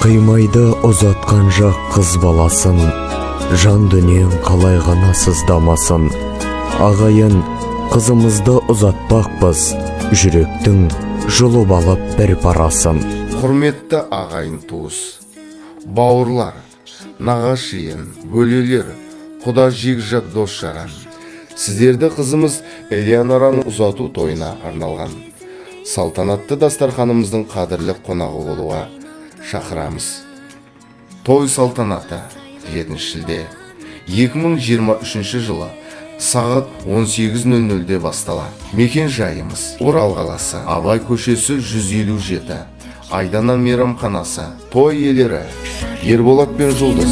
Қимайды ұзатқан жақ қыз баласын, жан дүниең қалай ғана сыздамасын. Ағайын, қызымызды ұзатпақпыз, жүректің жұлып алып бір парасын. Құрметті ағайын туыс, бауырлар, нағашиын, бөлелер, құда жекжат дос жаран. Сіздерді қызымыз Элеонораны ұзату тойына арналған салтанатты дастарханымыздың қадірлі қонағы болуға шақырамыз. Той салтанаты 7 шілде 2023 жылы сағат 18:00-де басталады. Мекен жайымыз Орал қаласы, Абай көшесі 157, Айдана мейрамханасы. Той иелері Ерболат пен Жұлдыз.